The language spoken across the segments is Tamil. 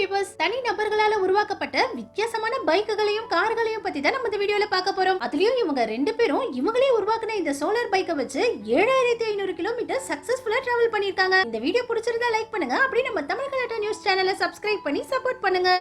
வியூவர்ஸ், தனி நபர்களால உருவாக்கப்பட்ட வித்தியாசமான பைக்குகளையும் கார்களையும் பத்தி தான் நம்ம இந்த வீடியோல பார்க்க போறோம். அதுலயும் இவங்க ரெண்டு பேரும் இவங்களே உருவாக்குன இந்த சோலார் பைக்கை வச்சு 7500 கிலோமீட்டர் சக்சஸ்ஃபுல்லா டிராவல் பண்ணிருக்காங்க. இந்த வீடியோ பிடிச்சிருந்தா லைக் பண்ணுங்க. அப்படியே நம்ம தமிழ் கலாட்டா நியூஸ் சேனலை சப்ஸ்கிரைப் பண்ணி சப்போர்ட் பண்ணுங்க.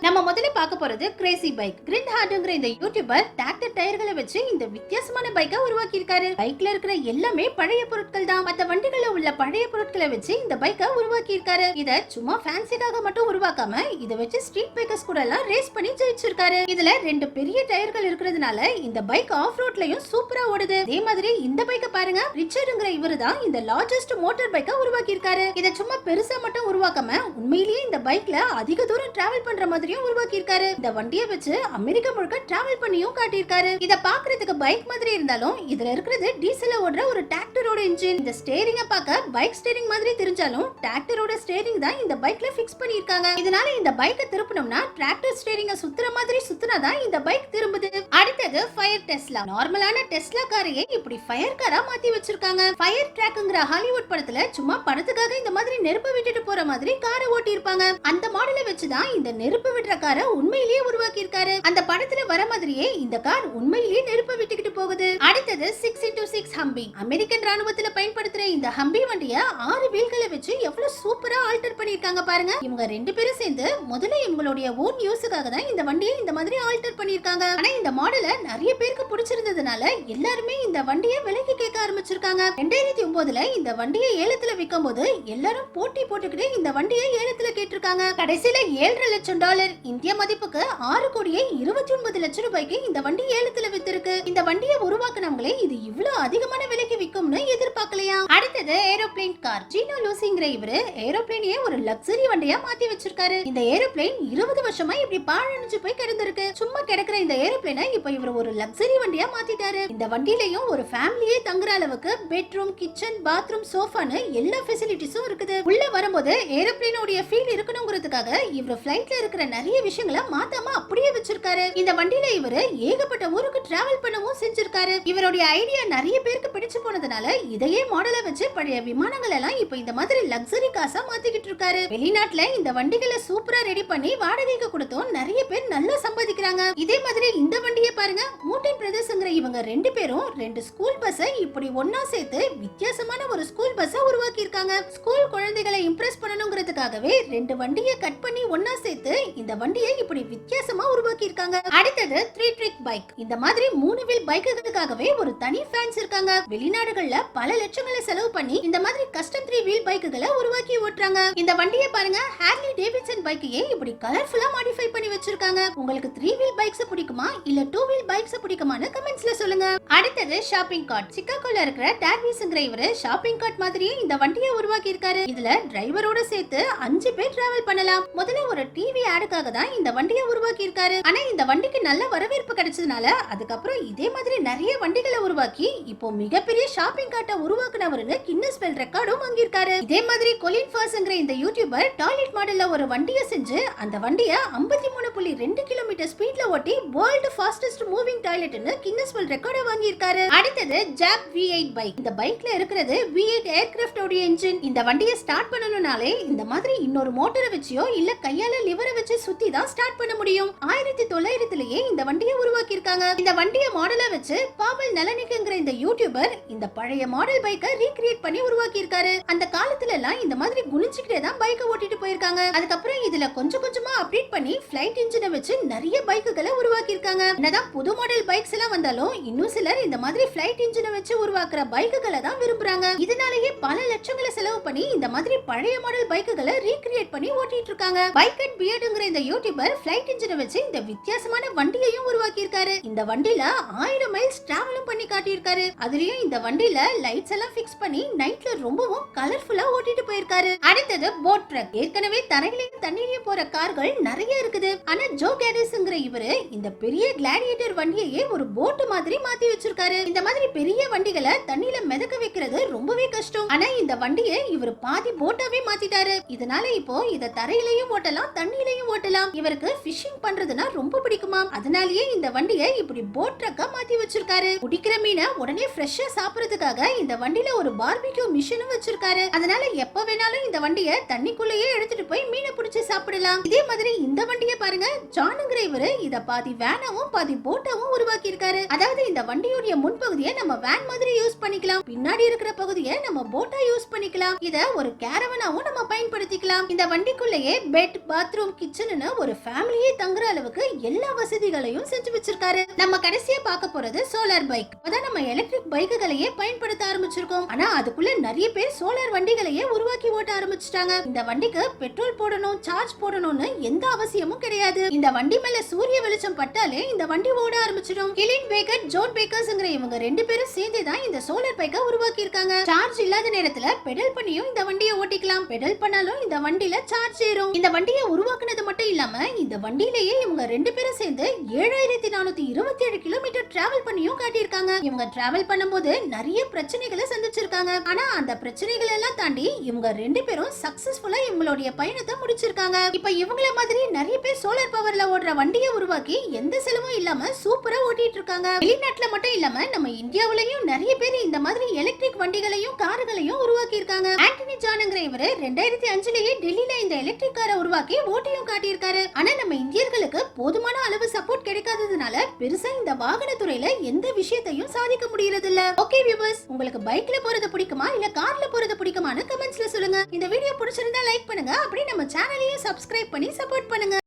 நம்ம முதல்ல பார்க்க போறது கிரேசி பைக். கிரிண்ட் ஹார்ட்ங்கிற இந்த யூடியூபர் டிராக்டர் டயர்களை வச்சு இந்த வித்தியாசமான பைக்கை உருவாக்கி இருக்காரு. பைக்ல இருக்கிற எல்லாமே பழைய பொருட்கள் தான். மத்த வண்டிகள்ல உள்ள பழைய பொருட்களை வச்சு இந்த பைக்கை உருவாக்கி இருக்காரு. இத சும்மா ஃபேன்சிக்காக மட்டும் உருவாக்காம இத வச்சு ஸ்ட்ரீட் பைக்கர்ஸ் கூட எல்லாம் ரேஸ் பண்ணி ஜெயிச்சிருக்காரு. இதுல ரெண்டு பெரிய டயர்கள் இருக்கிறதுனால இந்த பைக் ஆஃப் ரோட்லயும் சூப்பரா ஓடுது. அதே மாதிரி இந்த பைக்கை பாருங்க, ரிச்சர்ட்ங்கிற இவரு தான் இந்த லார்ஜஸ்ட் மோட்டார் பைக்கை உருவாக்கி இருக்காரு. இத சும்மா பெருசா மட்டும் உருவாக்காம உண்மையிலேயே இந்த பைக்ல அதிக தூரம் டிராவல் பண்ற மாதிரி உருவாக்கி இருக்காரு. இந்த வண்டியை வச்சு அமெரிக்கா முழுக்க டிராவல் பண்ணியும் காட்டியிருக்காரு. இத பாக்குறதுக்கு பைக் மாதிரி இருந்தாலும் இதுல இருக்கிறது டீசல்ல ஓடுற ஒரு டிராக்டரோட இன்ஜின். இந்த ஸ்டீரிங்க பார்க்க பைக் ஸ்டீரிங் மாதிரி தெரிஞ்சாலும் டிராக்டரோட ஸ்டீரிங் தான் இந்த பைக்ல ஃபிக்ஸ் பண்ணிருக்காங்க. இதனால இந்த பைக்கை திருப்பணும்னா டிராக்டர் ஸ்டீரிங்க சுத்துற மாதிரி சுத்துனாதான் இந்த பைக் திரும்புது. அடுத்தது ஃபயர் டெஸ்லா. நார்மலான டெஸ்லா காரையே இப்படி ஃபயர் காரா மாத்தி வச்சிருக்காங்க. ஃபயர் ட்ராக்ங்கிற ஹாலிவுட் படத்துல சும்மா படத்துக்காக இந்த மாதிரி நெருப்பு விட்டுட்டு போற மாதிரி காரை ஓட்டி இருப்பாங்க. அந்த மாடலை வச்சுதான் இந்த நெருப்பு விடுற காரை உண்மையிலேயே உருவாக்கி இருக்காரு. அந்த படத்துல வர மாதிரியே இந்த கார் உண்மையிலேயே நெருப்பு விட்டுக்கிட்டு போகுது. அடுத்தது 6x6 ஹம்பி. அமெரிக்கன் ராணுவத்துல பயன்படுத்துற இந்த ஹம்பி வண்டியை 6 வீல்களை வச்சு எவ்வளவு சூப்பரா ஆல்டர் பண்ணிருக்காங்க பாருங்க. இவங்க ரெண்டு பேரும் சேர்ந்து முதல்ல இவங்களுடைய ஓன் யூஸுக்காக தான் இந்த வண்டியை இந்த மாதிரி ஆல்டர் பண்ணிருக்காங்க. ஆனா இந்த மாடலை நிறைய பேருக்கு பிடிச்சிருந்ததுனால எல்லாருமே இந்த வண்டியை விலைக்கு கேட்க ஆரம்பிச்சிருக்காங்க. 2009ல இந்த வண்டியை ஏலத்துல விற்கும் போது எல்லாரும் போட்டி போட்டுக்கிட்டு இந்த வண்டியை ஏலத்துல கேட்டிருக்காங்க. கடைசியில $7.5 லட்சம் இந்திய மதிப்புக்கு 6,29 லட்சம் ரூபாய்க்கு இந்த வண்டி ஏலத்துல வித்திருக்கு. இந்த வண்டியை உருவாக்குனவங்களே இது இவ்வளவு அதிகமான விலைக்கு விக்கும்னு எதிர்பார்க்கலையா. அடுத்தது ஏரோப்ளேன் கார். ஜீனோ லூசிங்கிற இவரு ஏரோப்ளேனையே ஒரு லக்ஸரி வண்டியா மாத்தி வச்சிருக்காரு. இந்த ஏரோப்ளேன் 20 வருஷமா இப்படி பாழடைஞ்சு போய் கிடந்திருக்கு. சும்மா கிடக்குற இந்த ஏரோப்ளேனை இப்ப இவர் ஒரு லக்ஸரி வண்டியா மாத்திட்டாரு. இந்த வண்டியிலயும் ஒரு ஃபேமிலியே தங்குற அளவுக்கு பெட்ரூம், கிச்சன், பாத்ரூம், சோஃபான்னு எல்லா ஃபெசிலிட்டிஸும் இருக்குது. உள்ள வரும்போது ஏரோப்ளேனோட ஃபீல் இருக்கணும்ங்கிறதுக்காக இவர் ஃளைட்ல இருக்கிற நிறைய விஷயங்களை மாத்தாம அப்படியே வச்சிருக்காரு. இந்த வண்டியில இவரு ஏகப்பட்ட ஊருக்கு டிராவல் பண்ணவும் செஞ்சிருக்காரு. இவருடைய ஐடியா நிறைய பேருக்கு பிடிச்சு போனதுனால இதையே மாடலா வச்சு பழைய விமானங்கள் எல்லாம் இப்ப இந்த மாதிரி லக்ஸரி காசா மாத்திக்கிட்டு இருக்காரு. வெளிநாட்டுல இந்த வண்டிகளை சூப்பரா ரெடி பண்ணி வாடகைக்கு கொடுத்தும் நிறைய பேர் நல்லா சம்பாதிக்கிறாங்க. இதே மாதிரி இந்த வண்டியை பாருங்க, மூட்டன் பிரதர்ஸ்ங்கிற இவங்க ரெண்டு பேரும் 2 ஸ்கூல் பஸ்ஸை இப்படி ஒன்னா சேர்த்து வித்தியாசமான ஒரு ஸ்கூல் பஸ்ஸை உருவாக்கி இருக்காங்க. ஸ்கூல் குழந்தைகளை இம்ப்ரெஸ் பண்ணணுங்கிறதுக்காகவே 2 வண்டியை கட் பண்ணி ஒன்னா சேர்த்து இந்த வண்டியை இப்படி வித்தியாசமா உருவாக்கி இருக்காங்க. அடுத்தது 3 ட்ரிக் பைக். இந்த மாதிரி 3 வீல் பைக்குகளுக்காகவே ஒரு தனி ஃபேன்ஸ் இருக்காங்க. வெளிநாடுகள்ல பல லட்சங்களை செலவு பண்ணி இந்த மாதிரி கஸ்டம் 3 வீல் பைக்குகளை உருவாக்கி ஓட்டுறாங்க. இந்த வண்டியை பாருங்க, ஹார்லி டேவிட்சன் பைக்கையே இப்படி கலர்ஃபுல்லா மாடிஃபை பண்ணி வச்சிருக்காங்க. உங்களுக்கு 3 வீல் பைக்ஸ் பிடிக்குமா இல்ல 2 வீல் பைக்ஸ் பிடிக்குமான்னு கமெண்ட்ஸ்ல சொல்லுங்க. அடுத்தது ஷாப்பிங் கார்ட். சிக்காகோல இருக்கிற டார்விஸ்ங்கிற இவரு ஷாப்பிங் கார்ட் மாதிரியே இந்த வண்டியை உருவாக்கி இருக்காரு. இதுல டிரைவரோட சேர்த்து 5 பேர் டிராவல் பண்ணலாம். முதல்ல ஒரு டிவி ஆடுக்காக தான் இந்த வண்டியை உருவாக்கி இருக்காரு. ஆனா இந்த வண்டிக்கு நல்ல வரவேற்பு கிடைச்சதுனால அதுக்கப்புறம் இதே மாதிரி நிறைய வண்டிகளை உருவாக்கி இப்போ மிகப்பெரிய ஷாப்பிங் கார்ட்டை உருவாக்குனவருன்னு கின்னஸ் வேர்ல்ட் ரெக்கார்டும் வாங்கியிருக்காரு. இதே மாதிரி கொலின் ஃபர்ஸ்ங்கிற இந்த யூடியூபர் டாய்லெட் மாடல்ல ஒரு வண்டியை செஞ்சு அந்த வண்டியை 53.2 கிலோமீட்டர் ஸ்பீட்ல ஓட்டி வேர்ல்ட் ஃபாஸ்டஸ்ட் மூவிங் டாய்லெட்னு கின்னஸ் வேர்ல்ட் ரெக்கார்டை வாங்கியிருக்காரு. அடுத்தது ஜாப் V8 பைக். இந்த பைக்ல இருக்கிறது V8 ஏர்கிராஃப்ட் உடைய இன்ஜின். இந்த வண்டியை ஸ்டார்ட் பண்ணனும்னாலே இந்த மாதிரி இன்னொரு மோட்டரை வச்சியோ இல்ல கையால லிவரை வச்சு சுத்தி தான் ஸ்டார்ட் பண்ண முடியும். 1900லயே இந்த வண்டியை உருவாக்கி இருக்காங்க. இந்த வண்டியை மாடலா வச்சு பாவல் நலனிக்குங்கிற இந்த யூடியூபர் இந்த பழைய மாடல் பைக்கை ரீக்ரியேட் பண்ணி உருவாக்கி இருக்காரு. அந்த காலத்துல எல்லாம் இந்த மாதிரி குனிஞ்சிக்கிட்டே தான் பைக்கை ஓட்டிட்டு போயிருக்காங்க. அதுக்கப்புறம் இதுல கொஞ்சம் கொஞ்சமா அப்டேட் பண்ணி ஃளைட் இன்ஜினை வச்சு நிறைய பைக்குகளை உருவாக்கி இருக்காங்க. என்னதான் புது மாடல் பைக்ஸ் எல்லாம் வந்தாலும் இன்னும் சிலர் இந்த மாதிரி ஃளைட் இன்ஜினை வச்சு உருவாக்குற பைக்குகளை தான் விரும்புறாங்க. இதனாலேயே பல லட்சங்களை செலவு பண்ணி இந்த மாதிரி பழைய மாடல் பைக்குகளை ரீக்ரியேட் பண்ணி ஓட்டிட்டு இருக்காங்க. பைக் அண்ட் பியர்டுங்கிற இந்த யூடியூபர் ஃளைட் இன்ஜினை வச்சு இந்த வித்தியாசமான வண்டியையும் உருவாக்கி இருக்காரு. இந்த வண்டியில 1000 மைல்ஸ் டிராவலும் பண்ணி காட்டியிருக்காரு. அதுலயும் இந்த வண்டியில லைட்ஸ் எல்லாம் ஃபிக்ஸ் பண்ணி நைட்ல ரொம்பவும் கலர்ஃபுல்லா ஓட்டிட்டு போயிருக்காரு. அடுத்தது போட் ட்ரக். ஏற்கனவே தரையிலையும் தண்ணீரையும் போற கார்கள் நிறைய இருக்குது. ஆனா ஜோ கேரிஸ்ங்கிற இவரு இந்த பெரிய கிளாடியேட்டர் வண்டியையே ஒரு போட் மாதிரி மாத்தி வச்சிருக்காரு. இந்த மாதிரி பெரிய வண்டிகளை தண்ணியில மிதக்க வைக்கிறது ரொம்பவே கஷ்டம். ஆனா இந்த வண்டியை இவர் பாதி போட்டாவே மாத்திட்டாரு. இதனால இப்போ இத தரையிலையும் ஓட்டலாம், தண்ணியிலையும் ஓட்டலாம். இவருக்கு ஃபிஷிங் பண்றதுனா ரொம்ப பிடிக்குமா, அதனாலேயே இந்த வண்டியை இப்படி போட் ட்ரக்கா மாத்தி வச்சிருக்காரு. பிடிக்கிற மீனை உடனே ஃப்ரெஷ்ஷா சாப்பிடுறதுக்காக இந்த வண்டியில ஒரு பார்பிக்யூ மிஷினும் வச்சிருக்காரு. அதனால எப்ப வேணாலும் இந்த வண்டியை தண்ணிக்குள்ளேயே எடுத்துட்டு போய் மீனை பிடிச்சு சாப்பிடலாம். இதே மாதிரி இந்த வண்டியை பாருங்க, ஜானுங்கிற இவரு இத பாதி வேனாவும் பாதி போட்டாவும் உருவாக்கி இருக்காரு. அதாவது இந்த வண்டியோட முன்பகுதியை நம்ம வேன் மாதிரி யூஸ் பண்ணிக்கலாம், பின்னாடி இருக்கிற பகுதியை நம்ம போட்டா யூஸ் பண்ணிக்கலாம். இத ஒரு கேரவனாவும் நம்ம பயன்படுத்திக்கலாம். இந்த வண்டிக்குள்ளேயே பெட், பாத்ரூம், கிச்சன்னு ஒரு ஃபேமிலியே தங்குற அளவுக்கு எல்லா வசதிகளையும் செஞ்சு வச்சிருக்காரு. நம்ம கடைசியா பார்க்க போறது சோலார் பைக். அதான் நம்ம எலக்ட்ரிக் பைக்குகளையே பயன்படுத்த ஆரம்பிச்சிருக்கோம். ஆனா அதுக்குள்ள நிறைய பேர் சோலார் வண்டிகளையே உருவாக்கி ஓட்ட ஆரம்பிச்சிட்டாங்க. இந்த வண்டிக்கு பெட்ரோல் போடணும், சார்ஜ் போடணும்னு எந்த அவசியமும் கிடையாது. இந்த வண்டி மேல சூரிய வெளிச்சம் பட்டாலே இந்த வண்டி ஓட ஆரம்பிச்சிடும். கிலின் பேக்கர், ஜோன் பேக்கர்ஸ்ங்கிற இவங்க ரெண்டு பேரும் சேர்ந்து தான் இந்த சோலார் பைக்கை உருவாக்கி இருக்காங்க. சார்ஜ் இல்லாத நேரத்துல பெடல் பண்ணியும் இந்த வண்டியை ஓட்டிக்கலாம், பெடல் பண்ணாலும் இந்த வண்டியில சார்ஜ் ஏறும். இந்த வண்டியை உருவாக்குனது மட்டும் இல்லாம இந்த வண்டியிலேயே இவங்க ரெண்டு பேரும் சேர்ந்து 7427 கிலோமீட்டர் டிராவல் பண்ணியும் காட்டியிருக்காங்க. இவங்க டிராவல் பண்ணும்போது நிறைய பிரச்சனைகளை சந்திச்சிருக்காங்க. ஆனா அந்த பிரச்சனைகள் எல்லாம் தாண்டி இவங்க ரெண்டு பேரும் சக்சஸ்ஃபுல்லா இவங்களுடைய பயணத்தை முடிச்சிருக்காங்க. இப்ப இவங்கள மாதிரி நிறைய பேர் சோலார் பவர்ல ஓடுற வண்டியை உருவாக்கி எந்த செலவும் இல்லாம சூப்பரா ஓட்டிட்டு இருக்காங்க. வெளிநாட்டுல மட்டும் இல்லாம நம்ம இந்தியாவிலையும் நிறைய பேர் இந்த மாதிரி எலக்ட்ரிக் வண்டிகளையும் கார்களையும் உருவாக்கி இருக்காங்க. ஆண்டனி ஜானுங்கிற இவரு 2005லயே டெல்லியில இந்த எலக்ட்ரிக் காரை உருவாக்கி ஓட்டியும் காட்டியிருக்காரு. ஆனா நம்ம இந்தியர்களுக்கு போதுமான அளவு சப்போர்ட் கிடைக்காததுனால பெருசா இந்த வாகன துறையில எந்த விஷயத்தையும் சாதிக்க முடியறது இல்ல. ஓகே வியூவர்ஸ், உங்களுக்கு பைக்ல போறது பிடிக்குமா இல்ல கார்ல போறது பிடிக்குமான்னு கமெண்ட்ஸ்ல சொல்லுங்க. இந்த வீடியோ பிடிச்சிருந்தா லைக் பண்ணுங்க, அப்படியே நம்ம சேனலையும் சப்ஸ்கிரைப் பண்ணி சப்போர்ட் பண்ணுங்க.